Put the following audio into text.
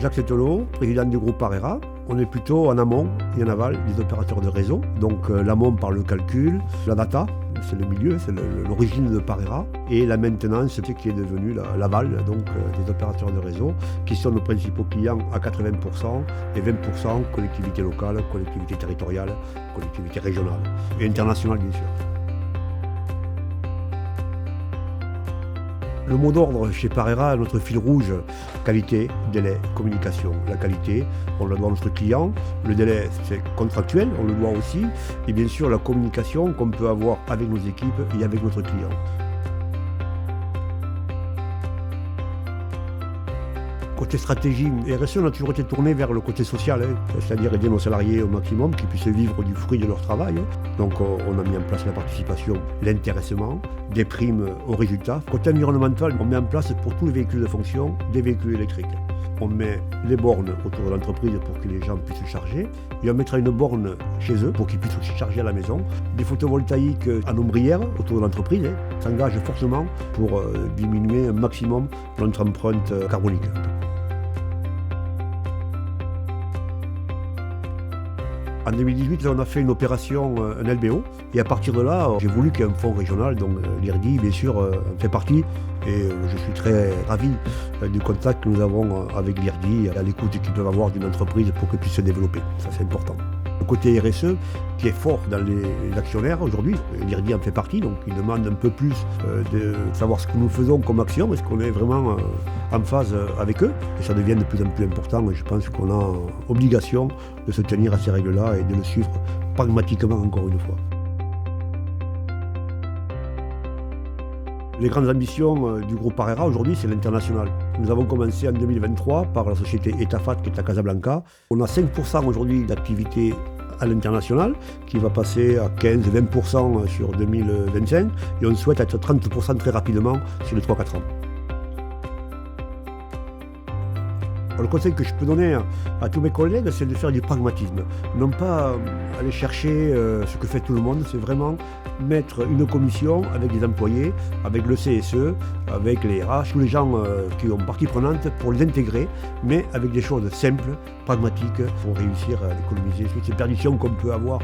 Jacques Settelot, président du groupe Parera. On est plutôt en amont et en aval des opérateurs de réseau. Donc l'amont par le calcul, la data, c'est le milieu, c'est l'origine de Parera. Et la maintenance, c'est ce qui est devenu l'aval des opérateurs de réseau, qui sont nos principaux clients à 80% et 20% collectivités locales, collectivités territoriales, collectivités régionales et internationales bien sûr. Le mot d'ordre chez Parera, notre fil rouge, qualité, délai, communication. La qualité, on le doit à notre client. Le délai, c'est contractuel, on le doit aussi. Et bien sûr, la communication qu'on peut avoir avec nos équipes et avec notre client. Côté stratégie, RSE, on a toujours été tourné vers le côté social, c'est-à-dire aider nos salariés au maximum, qu'ils puissent vivre du fruit de leur travail. Donc on a mis en place la participation, l'intéressement, des primes aux résultats. Côté environnemental, on met en place pour tous les véhicules de fonction des véhicules électriques. On met les bornes autour de l'entreprise pour que les gens puissent se charger. Et on mettra une borne chez eux pour qu'ils puissent se charger à la maison. Des photovoltaïques en ombrière autour de l'entreprise s'engagent fortement pour diminuer un maximum notre empreinte carbonique. En 2018, on a fait une opération, un LBO, et à partir de là, j'ai voulu qu'il y ait un fonds régional, donc l'IRDI, bien sûr, en fait partie, et je suis très ravi du contact que nous avons avec l'IRDI, à l'écoute qu'ils peuvent avoir d'une entreprise pour qu'elle puisse se développer. Ça, c'est important. Le côté RSE, qui est fort dans les actionnaires aujourd'hui, l'IRDI en fait partie, donc il demande un peu plus de savoir ce que nous faisons comme action, est-ce qu'on est vraiment en phase avec eux, et ça devient de plus en plus important, et je pense qu'on a obligation de se tenir à ces règles-là et de le suivre pragmatiquement encore une fois. Les grandes ambitions du groupe Parera aujourd'hui, c'est l'international. Nous avons commencé en 2023 par la société Etafat qui est à Casablanca. On a 5% aujourd'hui d'activité à l'international qui va passer à 15-20% sur 2025 et on souhaite être 30% très rapidement sur les 3-4 ans. Le conseil que je peux donner à tous mes collègues, c'est de faire du pragmatisme. Non pas aller chercher ce que fait tout le monde, c'est vraiment mettre une commission avec des employés, avec le CSE, avec les RH, tous les gens qui ont partie prenante pour les intégrer, mais avec des choses simples, pragmatiques, pour réussir à économiser toutes ces perditions qu'on peut avoir